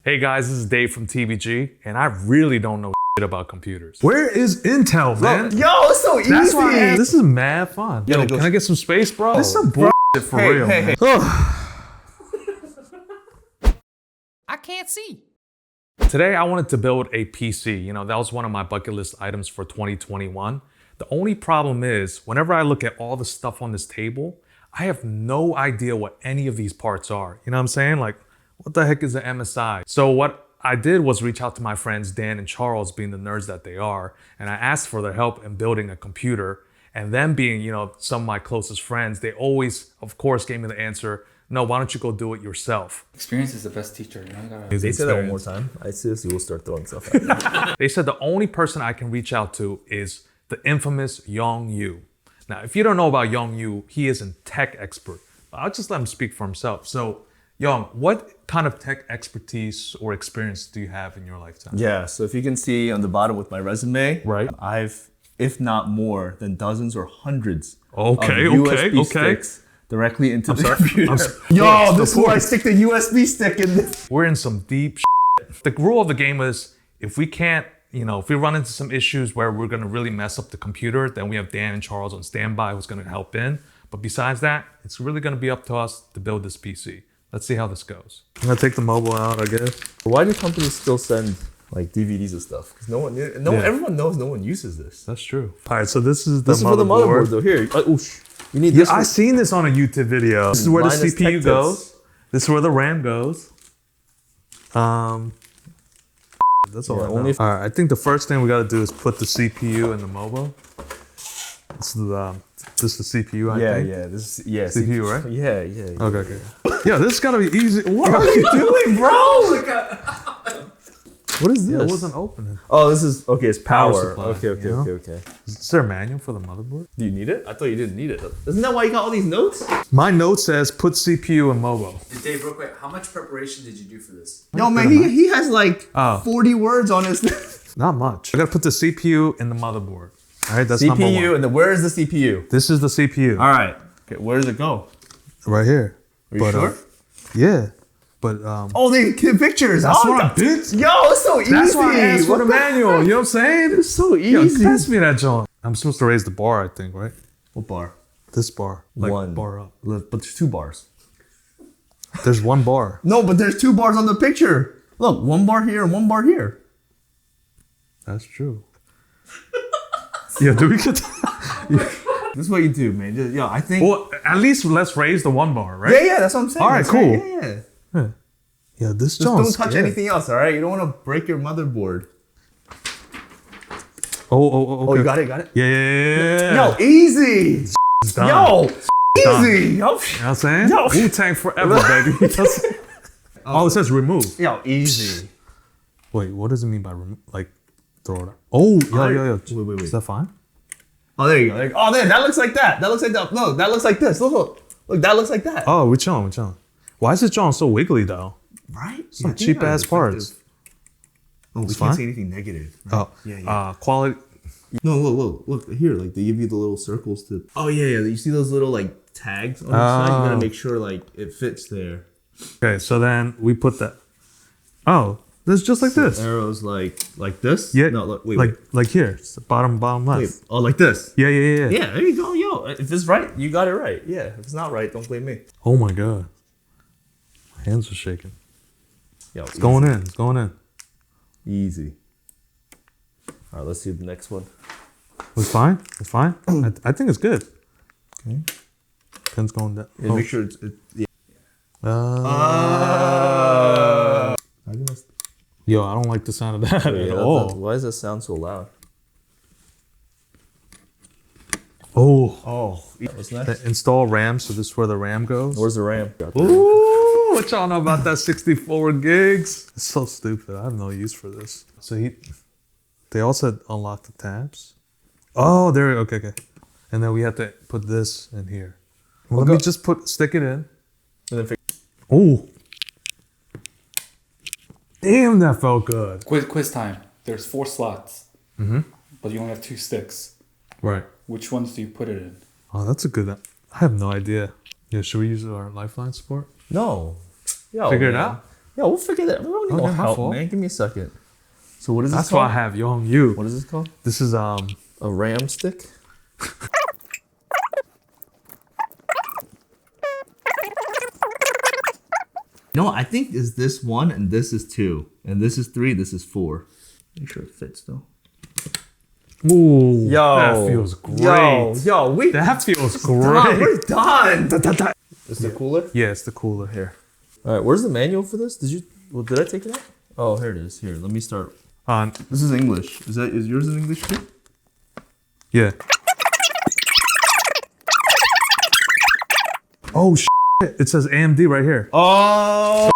Hey guys, this is Dave from TBG, and I really don't know shit about computers. Where is Intel, man? Yo, it's so easy. That's why this is mad fun. Yo, can I get some space, bro? This is some bullshit for real. Hey. I can't see. Today, I wanted to build a PC. You know, that was one of my bucket list items for 2021. The only problem is, whenever I look at all the stuff on this table, I have no idea what any of these parts are. You know what I'm saying? Like, what the heck is an MSI? So what I did was reach out to my friends Dan and Charles, being the nerds that they are, and I asked for their help in building a computer. And them being, you know, some of my closest friends, they always, of course, gave me the answer, no, why don't you go do it yourself? Experience is the best teacher. You know, you gotta... They said that one more time. I seriously will start throwing stuff at you. They said the only person I can reach out to is the infamous Yong. Now, if you don't know about Yong, he is a tech expert. I'll just let him speak for himself. So, Yong, what kind of tech expertise or experience do you have in your lifetime? Yeah, so if you can see on the bottom with my resume, Right. I've, if not more than dozens or hundreds Okay, of USB sticks directly into the computer. Yo, this is where I stick the USB stick in. We're in some deep shit. The rule of the game is if we can't, you know, if we run into some issues where we're gonna really mess up the computer, then we have Dan and Charles on standby who's gonna help in. But besides that, it's really gonna be up to us to build this PC. Let's see how this goes. I'm gonna take the mobile out, I guess. Why do companies still send like DVDs and stuff? Because everyone knows no one uses this. That's true. All right, so this is the This is for the motherboard though. Here, you need this. I seen this on a YouTube video. This is where the Minus CPU tech goes. tips. This is where the RAM goes. That's all. Yeah, I know. All right, I think the first thing we gotta do is put the CPU in the mobile. This is the CPU, I think. CPU, right? Yeah. Okay. Yeah, this is gotta be easy. What are you doing, bro? What is this? It wasn't opening. Oh, this is okay. It's power. supply, Okay. you know? Okay. Is there a manual for the motherboard? Do you need it? I thought you didn't need it. Isn't that why you got all these notes? My note says put CPU in mobile. Dave, real quick, how much preparation did you do for this? No, man, he has like Oh. 40 words on his Not much. I gotta put the CPU in the motherboard. All right, that's number one. CPU, and then where is the CPU? This is the CPU. All right. Okay, where does it go? Right here. Are you sure? Yeah. But Oh, they get pictures. that's Oh, what I did. Yo, it's so easy. That's why I asked for the manual. You know what I'm saying? It's so Yo, easy. pass me that joint. I'm supposed to raise the bar, I think, right? What bar? This bar. Like One. bar up. But there's 2 bars. There's one bar. No, but there's 2 bars on the picture. Look, 1 bar here and 1 bar here. That's true. Yeah, do we get This is what you do, man. Just, I think. Well, at least let's raise the one bar, right? Yeah, that's what I'm saying. All right, That's cool. Yeah. Yeah, this Just joint's don't touch scary. anything else, all right? You don't want to break your motherboard. Oh, okay. Oh, you got it? Yeah. Yo, easy. It's done. Yo, Done. easy. Yo, You know what I'm saying? Yo. Wu-Tang forever, baby. Oh, it says remove. Yo, easy. Wait, what does it mean by remove? Like, throw it out. Oh, yo. Wait. Is that fine? Oh, there you go. Oh, there. That looks like that. That looks like that. No, that looks like this. Look. That looks like that. Oh, which one? Why is this joint so wiggly, though? Right? Some cheap-ass parts. Oh, we It's can't fine? say anything negative. Right? Oh, Yeah. quality. No, look here. Like they give you the little circles to. Oh yeah. You see those little like tags on the side? You gotta make sure like it fits there. Okay, so then we put that. Oh, this is just like this. Arrows like this. Yeah. No, look. Wait. Like here, it's the bottom left. Wait. Oh, like this. Yeah. Yeah. There you go. Yo, if it's right, you got it right. Yeah. If it's not right, don't blame me. Oh my god, my hands are shaking. Yo, It's going in. Easy. All right. Let's see the next one. It's fine. I think it's good. Okay. Pen's going down. Yeah, make sure it's. Yeah. Yo, I don't like the sound of that at all. Why does that sound so loud? Oh, What's next? install RAM. So this is where the RAM goes. Where's the RAM? Ooh, what y'all know about that 64 gigs? It's so stupid. I have no use for this. So they also unlock the tabs. Oh, there. Okay. And then we have to put this in here. Well, let me just stick it in. And then Oh, damn, that felt good. Quiz time. There's 4 slots, but you only have 2 sticks. Right. Which ones do you put it in? Oh, that's a good. I have no idea. Yeah, should we use our Lifeline support? No. Yo, Figure it man. out. Yeah, we'll figure that. We don't need no Okay, my help, fault. man. Give me a second. So what is this That's called? why I have Yong you. What is this called? This is A RAM stick? No, I think is this 1 and this is 2. And this is 3, this is 4. Make sure it fits though. Ooh, Yo. that feels great. Yo, wait. That feels Done. great. We're done. Is the cooler? Yeah, it's the cooler. Here. All right, where's the manual for this? Did I take it out? Oh, here it is. Here, let me start. This is English. Is yours in English too? Yeah. Oh shit! It says AMD right here. Oh,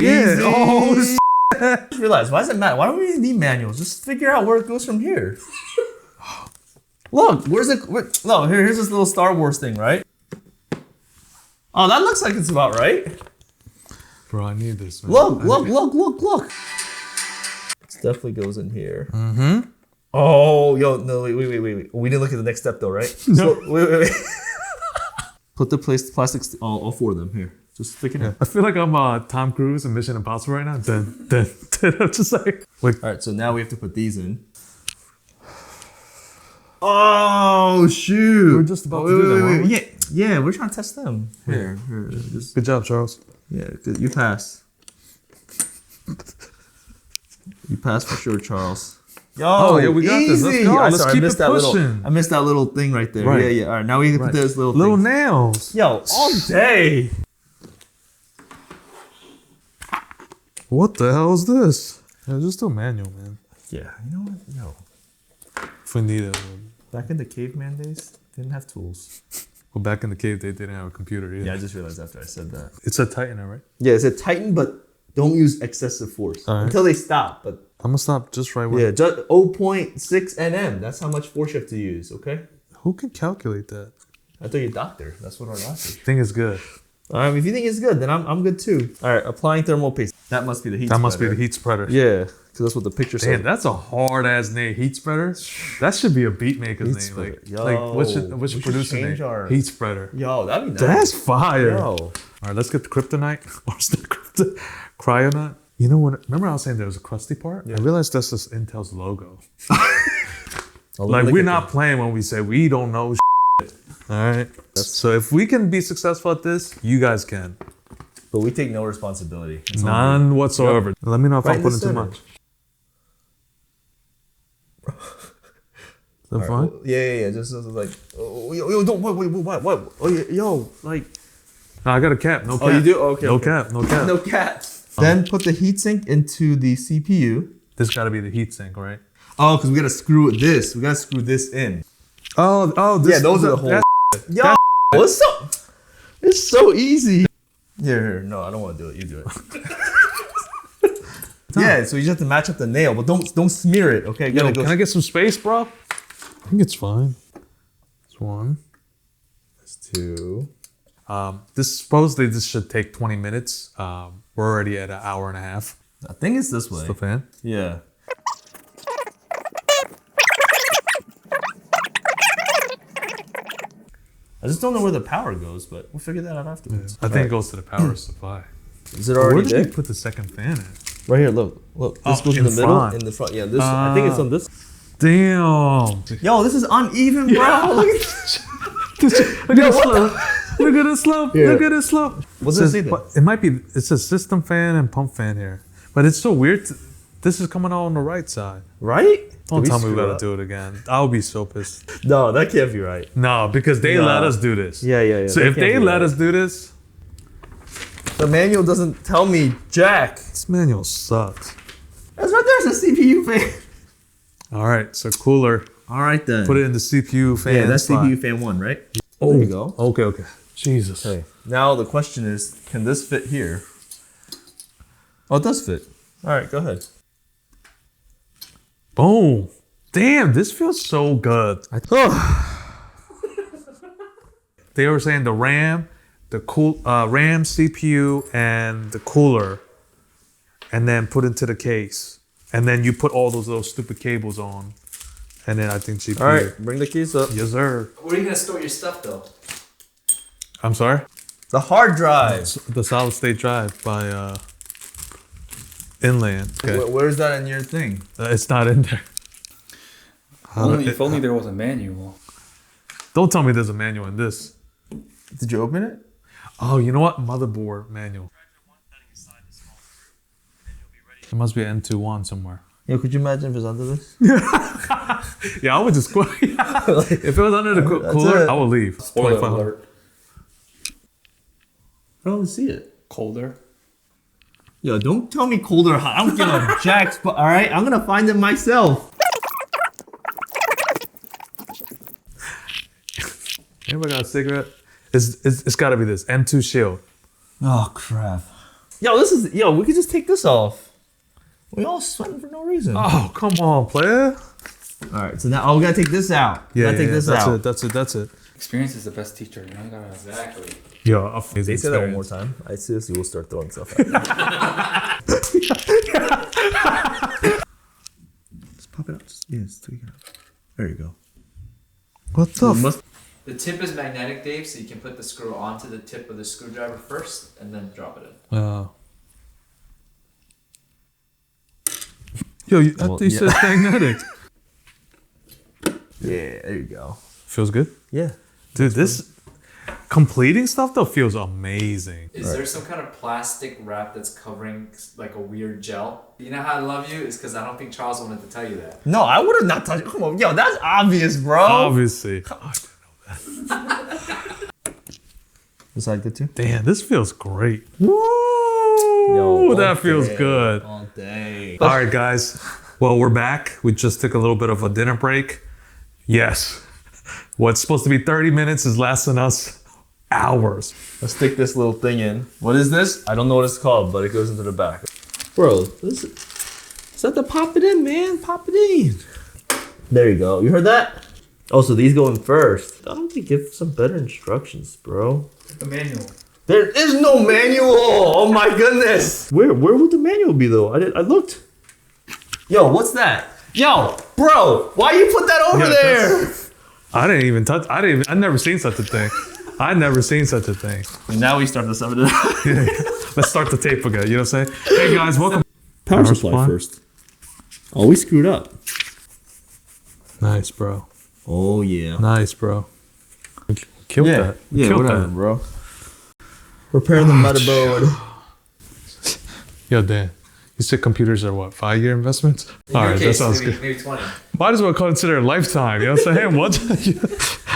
yeah. easy. Oh, I just realized, why does it matter? Why don't we need manuals? Just figure out where it goes from here. Look, no, here's this little Star Wars thing, right? Oh, that looks like it's about right. Bro, I need this. Man. Look. It definitely goes in here. Mm-hmm. Oh, yo, no, wait. We didn't look at the next step though, right? No. So, wait. Put the plastics, all 4 of them here. Just stick it in. I feel like I'm Tom Cruise in Mission Impossible right now. Dun. I'm just like, wait. All right, so now we have to put these in. Oh shoot! We were just about to do that, weren't we? Yeah, we're trying to test them. Here, just Good job, Charles. yeah, good. You pass. You pass for sure, Charles. Yo, Oh, yeah, we got this. Let's go. Let's keep it pushing. I missed that little thing right there. Right. Yeah. All right, now we can put this little Little thing. nails. Yo, all day. What the hell is this? Yeah, just do manual, man. Yeah, you know what? Yo, If we need it. back in the caveman days, didn't have tools. Well, back in the cave, they didn't have a computer either. Yeah, I just realized after I said that. It's a tightener, right? Yeah, it's a tighten, but don't use excessive force All right. until they stop. But I'm gonna stop just right where. yeah, just 0.6 nm. That's how much force you have to use. Okay. Who can calculate that? I thought you're a doctor. That's what our doctor. Thing is good. All right. If you think it's good, then I'm good too. All right. Applying thermal paste. That must be the heat. That must be spreader. the heat spreader. Yeah, because that's what the picture says. Damn, that's a hard ass name. Heat spreader. That should be a beat maker's name. spreader. Like what should We should producer change name? our- Heat spreader. Yo, that'd be nice. That's fire. Yo. All right, let's get the kryptonite. What's the cryonaut? You know what? Remember I was saying there was a crusty part? I realized that's just Intel's logo. Like we're not playing when we say we don't know shit. All right. So if we can be successful at this, you guys can. But we take no responsibility. It's all None whatsoever. Let me know if Right I'm in the putting too center. much. Is that All fine? right, well, yeah. Just like, oh, yo, don't wait, what? Oh, yeah, yo, like, No, I got a cap. No cap. oh, you do? Okay. No okay. cap. No cap. No cat. Then put the heatsink into the CPU. This got to be the heat sink, right? Oh, because we gotta screw this. We gotta screw this in. Oh, this. Yeah, those are the holes. that's- Yo, it's so easy. Here. No, I don't want to do it. You do it. Yeah, so you just have to match up the nail, but don't smear it. Okay, Yo, can I get some space, bro? I think it's fine. It's one. It's 2. This supposedly this should take 20 minutes. We're already at an hour and a half. I think it's this way. The fan. Yeah. I just don't know where the power goes, but we'll figure that out afterwards. I think it goes to the power supply. Is it Where already did there? you put the second fan at? Right here, look. This Oh, goes in in the middle, front. in the front. Yeah, this. I think it's on this. Damn. Yo, this is uneven, bro. Look at Look at the slope. Look at the slope. Here. Look at the slope. What's It it says- say then? but it might be. It says system fan and pump fan here, but it's so weird. This is coming out on the right side. Right? Don't Did tell me we screw gotta up? do it again. I'll be so pissed. No, that can't be right. No, because they No. let us do this. Yeah. So that if can't they be let right. us do this, The manual doesn't tell me jack. this manual sucks. That's right there's a CPU fan. All right, so cooler. All right then. Put it in the CPU fan. Yeah, that's slot. CPU fan 1, right? Oh, There you go. Okay. Jesus. Okay. Now the question is, can this fit here? Oh, it does fit. All right, go ahead. Boom. Damn, this feels so good. They were saying the RAM, the RAM, CPU, and the cooler, and then put into the case, and then you put all those little stupid cables on, and then I think CPU. All right, bring the keys up. Yes, sir. Where are you gonna store your stuff though? I'm sorry. The hard drive. The solid state drive by inland. Okay. Where's that in your thing? It's not in there. If only there was a manual. Don't tell me there's a manual in this. Did you open it? Oh, you know what? Motherboard manual. There must be an M21 somewhere. Yo, could you imagine if it's under this? Yeah, I would just quit. If it was under the cooler, I would leave. Spoiler 2500. alert. I don't see it. Colder. Yo, don't tell me cold or hot. I don't give a jack's, but all right, I'm gonna find it myself. Anybody got a cigarette? It's got to be this M2 shield. Oh crap. Yo, we could just take this off. We all sweating for no reason. Oh, come on, player. All right, so now we gotta take this out. Yeah, take this out. That's it. Experience is the best teacher. You know, you gotta exactly. Yeah, They say that one more time. I seriously will start throwing stuff at you. Just pop it out. Just tweak it out. There you go. What the? The tip is magnetic, Dave, so you can put the screw onto the tip of the screwdriver first and then drop it in. Yo, I thought you said magnetic. Yeah, there you go. Feels good? Yeah. Dude, this completing stuff though feels amazing. Is there some kind of plastic wrap that's covering like a weird gel? You know how I love you? Is because I don't think Charles wanted to tell you that. No, I would have not touched it. Come on. Yo, that's obvious, bro. Obviously. This side good too? Damn, this feels great. Woo! Yo, that feels good. All day. All right, guys. Well, we're back. We just took a little bit of a dinner break. Yes. What's supposed to be 30 minutes is lasting us hours. Let's stick this little thing in. What is this? I don't know what it's called, but it goes into the back. Bro, this is that to pop it in, man. Pop it in. There you go. You heard that? Oh, so these go in first. I don't think give some better instructions, bro. The manual. There is no manual. Oh my goodness. Where would the manual be though? I looked. Yo, what's that? Yo, bro, why you put that over there? I didn't even touch. I've never seen such a thing. I've never seen such a thing. And now we start this over there. Let's start the tape again. You know what I'm saying? Hey guys, welcome. Power supply first. Oh, we screwed up. Nice, bro. Oh yeah. Nice, bro. Killed that. Yeah, Killed whatever, that. bro. Repairing the motherboard. Yo, Dan. You said computers are what, 5-year investments? In All your right, case, that sounds maybe, good. Maybe 20. Might as well consider a lifetime. You know what I'm saying? What?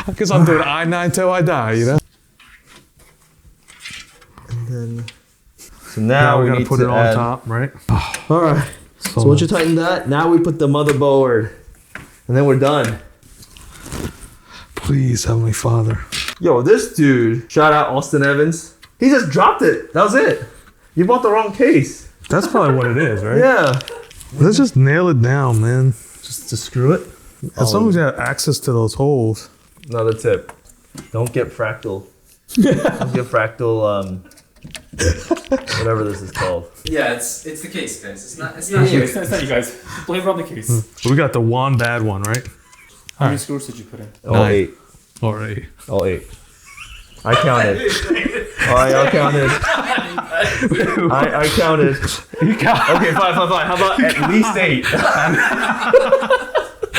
I guess I'm doing I-9 till I die, you know? And then, so now we gotta need put to it on add, top, right? All right. So once you tighten that, now we put the motherboard, and then we're done. Please, Heavenly Father. Yo, this dude, shout out Austin Evans. He just dropped it. That was it. You bought the wrong case. That's probably what it is, right? Yeah. Let's just nail it down, man. Just to screw it. As long as you have access to those holes. Another tip. Don't get fractal. Don't get fractal, whatever this is called. Yeah, it's the case, guys. It's not Yeah, you. it's not you guys. Blame it on the case. We got the one bad one, right? How many screws did you put in? All 9. 8. All right. All 8. I counted. All right, I counted. I counted. You got Okay, fine. How about at least 8?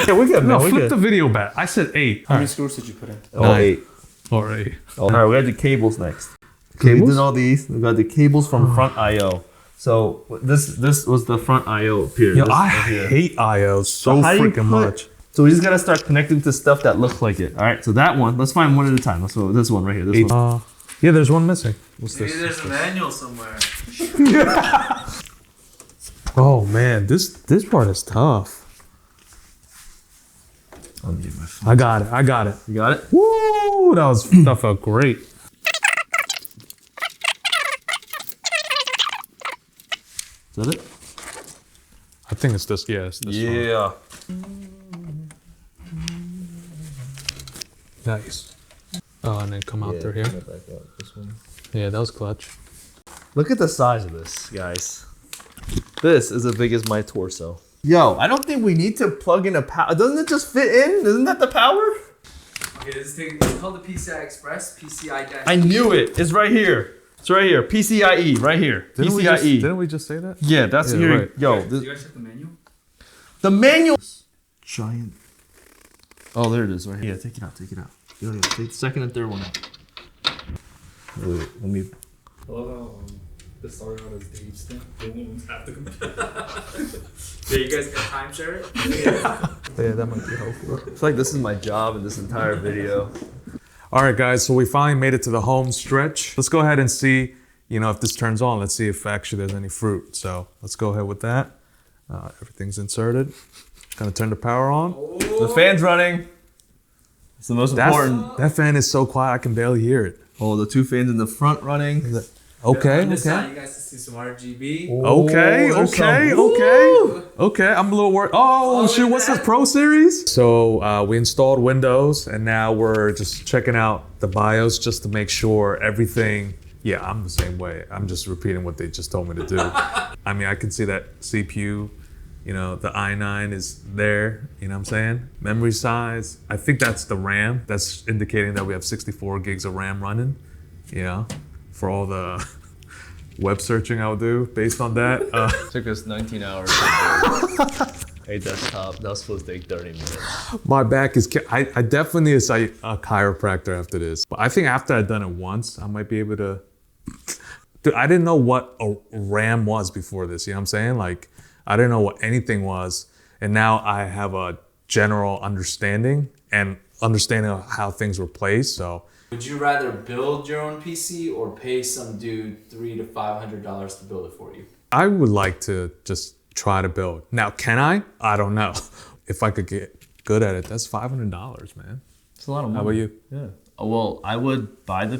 Yeah, we good, man. No, we flip good. the video back. I said 8. How many screws did you put in? All 9. 8. All right. All right, we got the cables next. Okay, we Cables? did all these. We got the cables from front I/O. So this was the front I/O up here. Yo, This I right here. hate IO so how do you freaking put- much. So we just gotta start connecting to stuff that looks like it. All right. So that one, let's find one at a time. Let's go this one right here. This one. Yeah, there's one missing. What's Maybe this? there's a manual somewhere. Oh man, this part is tough. I'll need my phone. I got it. You got it? Woo! That felt great. Is that it? I think it's this. Yeah, it's this one. Yeah. Nice. Oh, and then come out through here. Back up. This one. Yeah, that was clutch. Look at the size of this, guys. This is as big as my torso. Yo, I don't think we need to plug in a power. Doesn't it just fit in? Isn't that the power? Okay, this thing is called the PCI Express. PCI dash. I knew it. It's right here. It's right here. PCIe, right here. PCIe. Didn't we just say that? Yeah, that's Yeah, here. right. Yo, Do you guys check the menu? the manual. Giant. Oh, there it is, right here. Yeah, take it out. Take it out. Yo, take the second and third one out. Wait, let me. I love how the started out as Dave's stamp. Boom, half the computer. Yeah, you guys can timeshare it? Yeah, that might be helpful. I feel like this is my job in this entire video. All right, guys, so we finally made it to the home stretch. Let's go ahead and see, if this turns on. Let's see if actually there's any fruit. So let's go ahead with that. Everything's inserted. Gonna turn the power on. The fan's running. It's the most important. That fan is so quiet, I can barely hear it. Oh, the two fans in the front running. Okay, On this okay. side, you guys can see some RGB. Okay, I'm a little worried. Oh, shoot, what's this, Pro Series? So we installed Windows, and now we're just checking out the BIOS just to make sure everything, yeah, I'm the same way. I'm just repeating what they just told me to do. I mean, I can see that CPU, the i9 is there, you know what I'm saying? Memory size, I think that's the RAM. That's indicating that we have 64 gigs of RAM running, for all the web searching I'll do based on that. Took us 19 hours. Hey, desktop. That was supposed to take 30 minutes. My back is, I definitely need a chiropractor after this. But I think after I've done it once, I might be able to, dude, I didn't know what a RAM was before this, you know what I'm saying? Like, I didn't know what anything was. And now I have a general understanding and understanding of how things were placed, so. Would you rather build your own PC or pay some dude $300 to $500 to build it for you? I would like to just try to build. Now, can I? I don't know. If I could get good at it, that's $500, man. It's a lot of money. How about you? Yeah. Well, I would buy the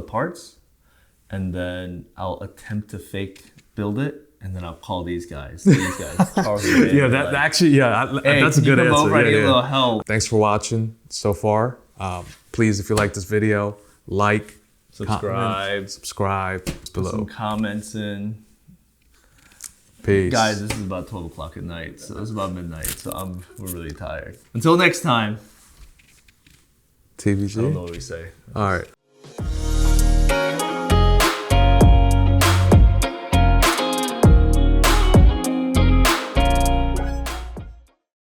parts, and then I'll attempt to fake build it, and then I'll call these guys. Charles and Dan, Yeah, that's a good answer. Over, I need a little help. Thanks for watching so far. Please, if you like this video, like, subscribe below. Some comments in. Peace. Guys, this is about 12 o'clock at night, so it's about midnight, so we're really tired. Until next time. TVG? I don't know what we say. All right.